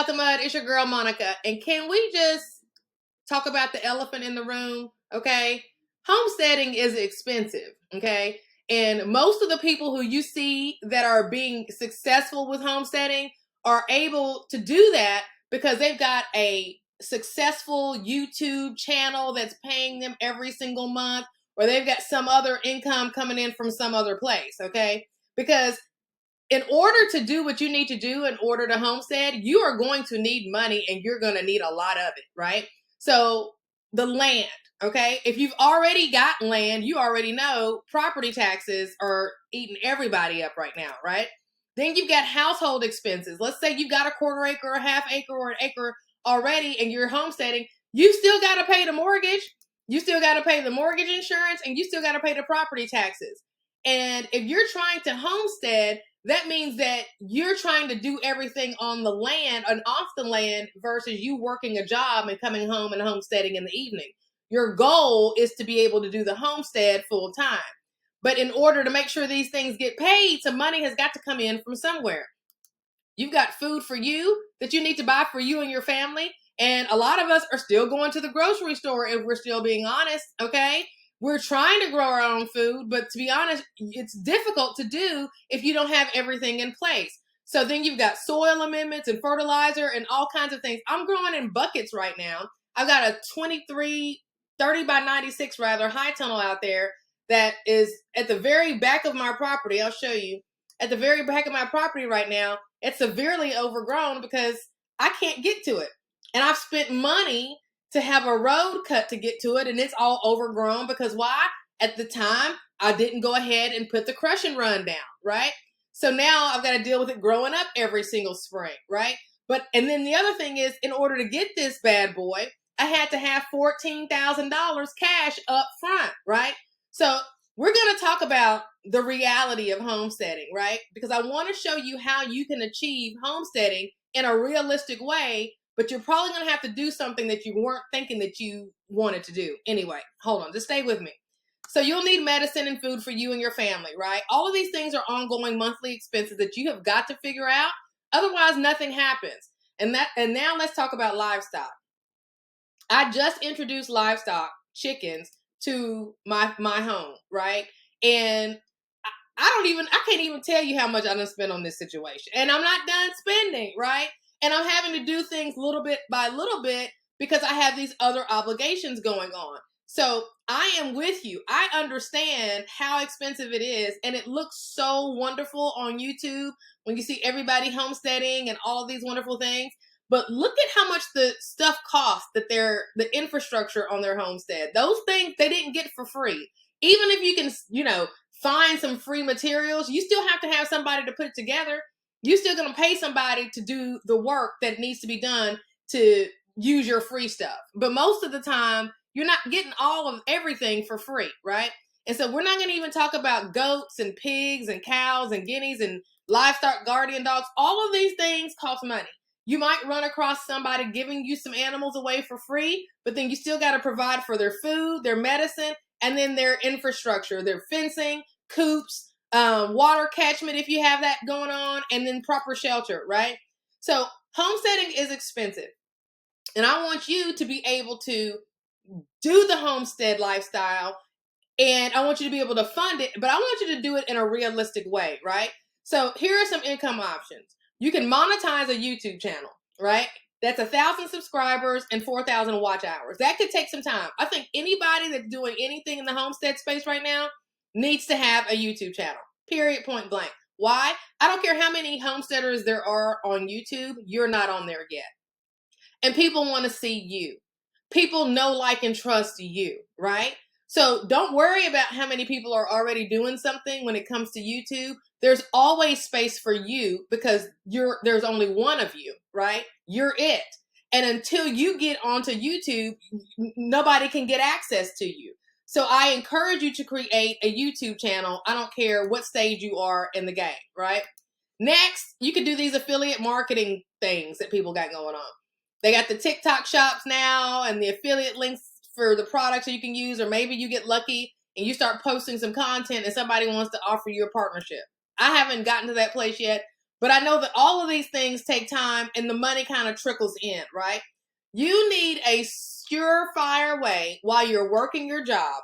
Out the Mud. It's your girl, Monica. And can we just talk about the elephant in the room? Okay. Homesteading is expensive. Okay. And most of the people who you see that are being successful with homesteading are able to do that because they've got a successful YouTube channel that's paying them every single month, or they've got some other income coming in from some other place. Okay. Because in order to do what you need to do in order to homestead, you are going to need money, and you're going to need a lot of it, right? So the land, okay? If you've already got land, you already know property taxes are eating everybody up right now, right? Then you've got household expenses. Let's say you've got a quarter acre, a half acre, or an acre already, and you're homesteading. You still got to pay the mortgage. You still got to pay the mortgage insurance, and you still got to pay the property taxes. And if you're trying to homestead, that means that you're trying to do everything on the land and off the land versus you working a job and coming home and homesteading in the evening. Your goal is to be able to do the homestead full time. But in order to make sure these things get paid, some money has got to come in from somewhere. You've got food for you that you need to buy for you and your family. And a lot of us are still going to the grocery store, if we're still being honest, okay? We're trying to grow our own food, but to be honest, it's difficult to do if you don't have everything in place. So then you've got soil amendments and fertilizer and all kinds of things. I'm growing in buckets right now. I've got a 30 by 96 rather high tunnel out there that is at the very back of my property. I'll show you. At the very back of my property right now, it's severely overgrown because I can't get to it. And I've spent money to have a road cut to get to it, and it's all overgrown because why? At the time, I didn't go ahead and put the crush and run down, right? So now I've got to deal with it growing up every single spring, right? And then the other thing is, in order to get this bad boy, I had to have $14,000 cash up front, right? So we're going to talk about the reality of homesteading, right? Because I want to show you how you can achieve homesteading in a realistic way, but you're probably going to have to do something that you weren't thinking that you wanted to do. Anyway, hold on, just stay with me. So you'll need medicine and food for you and your family, right? All of these things are ongoing monthly expenses that you have got to figure out. Otherwise, nothing happens. And now let's talk about livestock. I just introduced livestock, chickens, to my home, right? And I can't even tell you how much I done spent on this situation. And I'm not done spending, right? And I'm having to do things little bit by little bit because I have these other obligations going on. So I am with you. I understand how expensive it is. And it looks so wonderful on YouTube when you see everybody homesteading and all of these wonderful things. But look at how much the stuff costs that the infrastructure on their homestead. Those things they didn't get for free. Even if you can, find some free materials, you still have to have somebody to put it together. You're still going to pay somebody to do the work that needs to be done to use your free stuff. But most of the time, you're not getting all of everything for free, right? And so we're not going to even talk about goats and pigs and cows and guineas and livestock guardian dogs. All of these things cost money. You might run across somebody giving you some animals away for free, but then you still got to provide for their food, their medicine, and then their infrastructure, their fencing, coops, water catchment if you have that going on, and then proper shelter, right? So homesteading is expensive. And I want you to be able to do the homestead lifestyle, and I want you to be able to fund it, but I want you to do it in a realistic way, right? So here are some income options. You can monetize a YouTube channel, right? That's 1,000 subscribers and 4,000 watch hours. That could take some time. I think anybody that's doing anything in the homestead space right now needs to have a YouTube channel, period, point blank. Why? I don't care how many homesteaders there are on YouTube, you're not on there yet. And people want to see you. People know, like, and trust you, right? So don't worry about how many people are already doing something when it comes to YouTube. There's always space for you because there's only one of you, right? You're it. And until you get onto YouTube, nobody can get access to you. So I encourage you to create a YouTube channel. I don't care what stage you are in the game, right? Next, you can do these affiliate marketing things that people got going on. They got the TikTok shops now and the affiliate links for the products that you can use, or maybe you get lucky and you start posting some content and somebody wants to offer you a partnership. I haven't gotten to that place yet, But I know that all of these things take time and the money kind of trickles in, right? You need a surefire way while you're working your job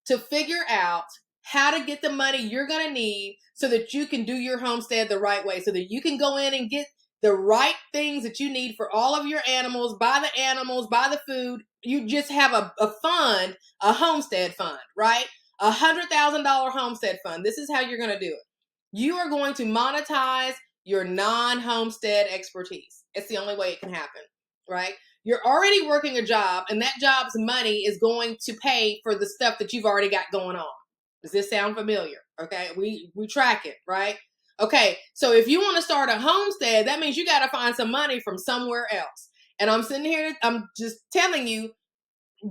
to figure out how to get the money you're going to need so that you can do your homestead the right way, so that you can go in and get the right things that you need for all of your animals, buy the food. You just have a fund, a homestead fund, right? $100,000 homestead fund. This is how you're going to do it. You are going to monetize your non-homestead expertise. It's the only way it can happen, right? You're already working a job, and that job's money is going to pay for the stuff that you've already got going on. Does this sound familiar? Okay, we track it, right? Okay, so if you want to start a homestead, that means you got to find some money from somewhere else. And I'm sitting here, I'm just telling you,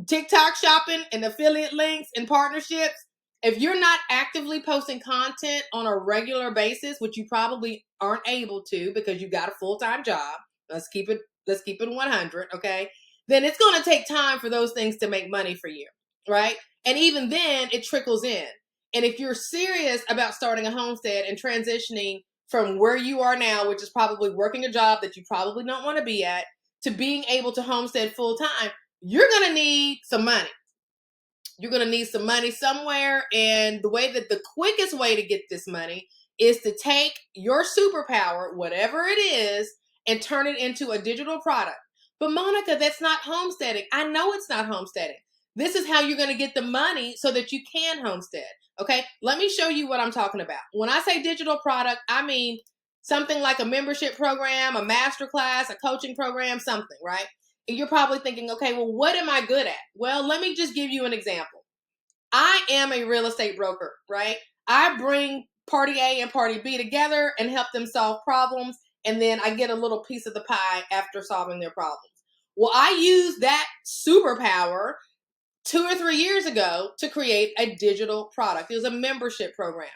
TikTok shopping and affiliate links and partnerships, if you're not actively posting content on a regular basis, which you probably aren't able to because you got a full-time job, let's keep it 100, okay? Then it's going to take time for those things to make money for you, right? And even then, it trickles in. And if you're serious about starting a homestead and transitioning from where you are now, which is probably working a job that you probably don't want to be at, to being able to homestead full-time, you're going to need some money. You're going to need some money somewhere. And the quickest way to get this money is to take your superpower, whatever it is, and turn it into a digital product. But Monica, that's not homesteading. I know it's not homesteading. This is how you're going to get the money so that you can homestead. Okay, let me show you what I'm talking about. When I say digital product, I mean something like a membership program, a master class, a coaching program, something, right? And you're probably thinking, okay, well, what am I good at? Well, let me just give you an example. I am a real estate broker, right? I bring party A and party B together and help them solve problems. And then I get a little piece of the pie after solving their problems. Well, I used that superpower 2 or 3 years ago to create a digital product. It was a membership program.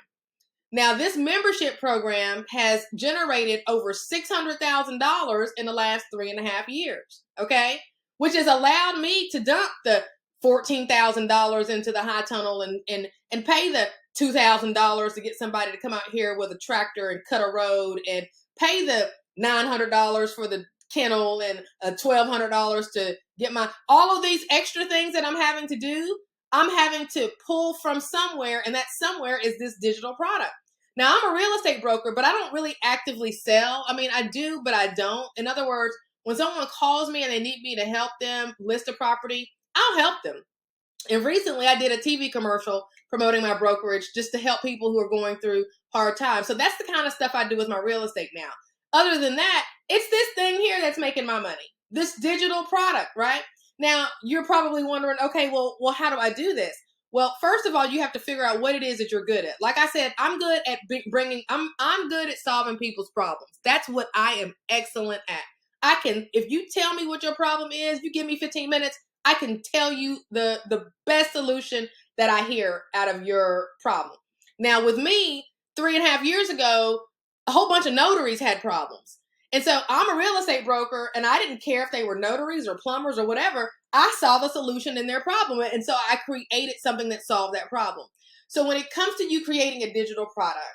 Now, this membership program has generated over $600,000 in the last 3.5 years, okay? Which has allowed me to dump the $14,000 into the high tunnel and pay the $2,000 to get somebody to come out here with a tractor and cut a road, and pay the $900 for the kennel and $1,200 to get all of these extra things that I'm having to do. I'm having to pull from somewhere, and that somewhere is this digital product. Now, I'm a real estate broker, but I don't really actively sell. I mean, I do, but I don't. In other words, when someone calls me and they need me to help them list a property, I'll help them. And recently, I did a TV commercial promoting my brokerage just to help people who are going through hard times. So that's the kind of stuff I do with my real estate now. Other than that, it's this thing here that's making my money, this digital product, right? Now, you're probably wondering, okay, well, how do I do this? Well, first of all, you have to figure out what it is that you're good at. Like I said, I'm good at I'm good at solving people's problems. That's what I am excellent at. If you tell me what your problem is, you give me 15 minutes, I can tell you the best solution that I hear out of your problem. Now, with me, 3.5 years ago, a whole bunch of notaries had problems. And so I'm a real estate broker, and I didn't care if they were notaries or plumbers or whatever. I saw the solution in their problem. And so I created something that solved that problem. So when it comes to you creating a digital product,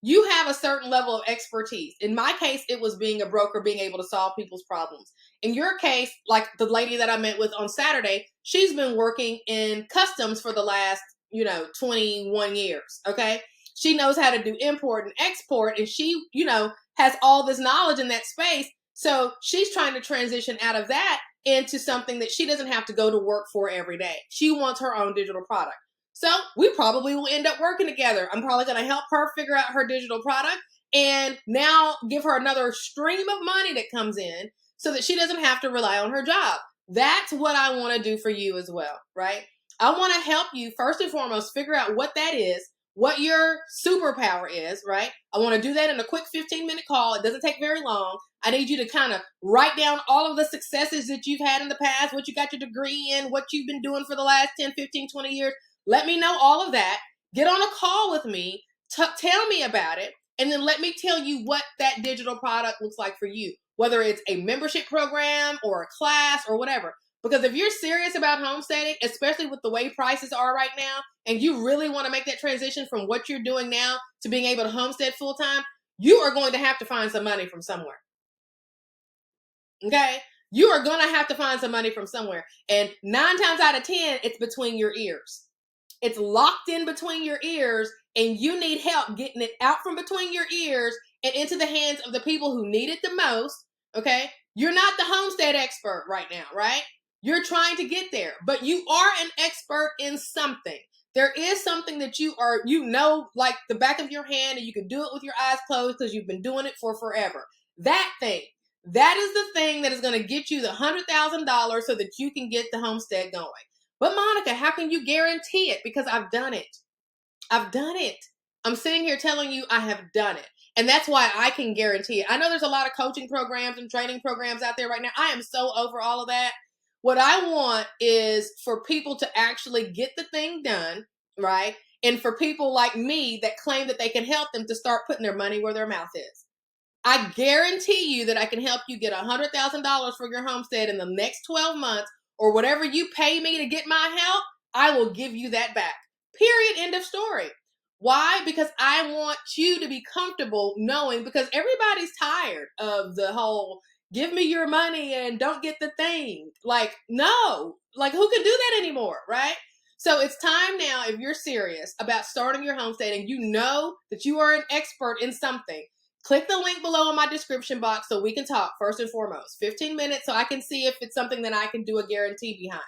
you have a certain level of expertise. In my case, it was being a broker, being able to solve people's problems. In your case, like the lady that I met with on Saturday, she's been working in customs for the last, 21 years. Okay. She knows how to do import and export, and she, has all this knowledge in that space. So she's trying to transition out of that into something that she doesn't have to go to work for every day. She wants her own digital product. So we probably will end up working together. I'm probably going to help her figure out her digital product and now give her another stream of money that comes in so that she doesn't have to rely on her job. That's what I want to do for you as well, right? I want to help you first and foremost figure out what that is, what your superpower is, right? I want to do that in a quick 15-minute call. It doesn't take very long. I need you to kind of write down all of the successes that you've had in the past, what you got your degree in, what you've been doing for the last 10, 15, 20 years. Let me know all of that. Get on a call with me. Tell me about it. And then let me tell you what that digital product looks like for you, whether it's a membership program or a class or whatever. Because if you're serious about homesteading, especially with the way prices are right now, and you really want to make that transition from what you're doing now to being able to homestead full time, you are going to have to find some money from somewhere. Okay? You are going to have to find some money from somewhere. And 9 times out of 10, it's between your ears. It's locked in between your ears, and you need help getting it out from between your ears and into the hands of the people who need it the most. Okay? You're not the homestead expert right now, right? You're trying to get there, but you are an expert in something. There is something that you know, like the back of your hand, and you can do it with your eyes closed because you've been doing it for forever. That thing. That is the thing that is going to get you the $100,000 so that you can get the homestead going. But Monica, how can you guarantee it? Because I've done it. I've done it. I'm sitting here telling you I have done it. And that's why I can guarantee it. I know there's a lot of coaching programs and training programs out there right now. I am so over all of that. What I want is for people to actually get the thing done, right? And for people like me that claim that they can help them to start putting their money where their mouth is. I guarantee you that I can help you get $100,000 for your homestead in the next 12 months, or whatever you pay me to get my help, I will give you that back. Period. End of story. Why? Because I want you to be comfortable knowing, because everybody's tired of the whole give me your money and don't get the thing. Like, no, like who can do that anymore, right? So it's time now, if you're serious about starting your homestead and you know that you are an expert in something, click the link below in my description box so we can talk first and foremost. 15 minutes so I can see if it's something that I can do a guarantee behind.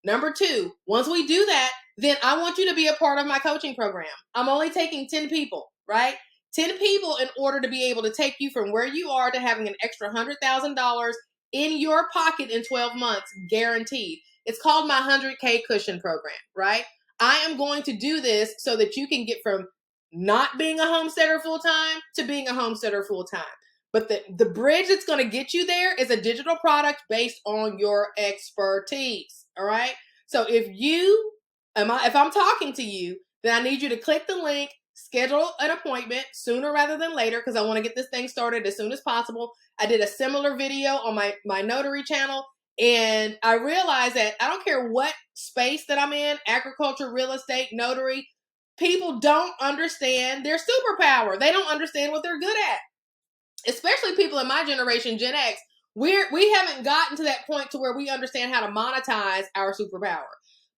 Number 2, once we do that, then I want you to be a part of my coaching program. I'm only taking 10 people, right? 10 people in order to be able to take you from where you are to having an extra $100,000 in your pocket in 12 months, guaranteed. It's called my 100K cushion program, right? I am going to do this so that you can get from not being a homesteader full-time to being a homesteader full-time. But the bridge that's going to get you there is a digital product based on your expertise. All right. So if I'm talking to you, then I need you to click the link, schedule an appointment sooner rather than later, because I want to get this thing started as soon as possible. I did a similar video on my notary channel, and I realized that I don't care what space that I'm in, agriculture, real estate, notary, people don't understand their superpower. They don't understand what they're good at. Especially people in my generation, Gen X, we haven't gotten to that point to where we understand how to monetize our superpower.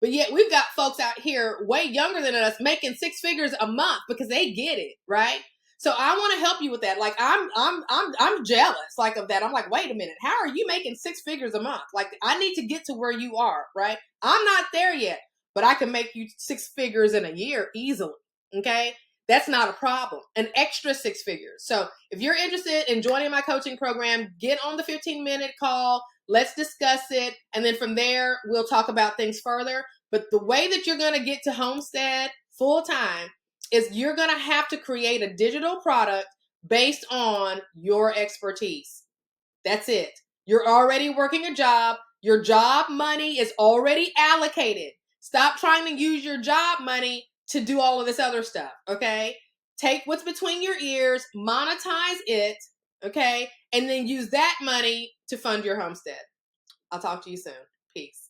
But yet we've got folks out here way younger than us making 6 figures a month because they get it, right? So I want to help you with that. Like I'm jealous like of that. I'm like, wait a minute, how are you making 6 figures a month? Like I need to get to where you are, right? I'm not there yet, but I can make you 6 figures in a year easily. Okay. That's not a problem. An extra 6 figures. So if you're interested in joining my coaching program, get on the 15-minute call. Let's discuss it. And then from there, we'll talk about things further. But the way that you're going to get to Homestead full time is you're going to have to create a digital product based on your expertise. That's it. You're already working a job. Your job money is already allocated. Stop trying to use your job money to do all of this other stuff, okay? Take what's between your ears, monetize it, okay? And then use that money to fund your homestead. I'll talk to you soon. Peace.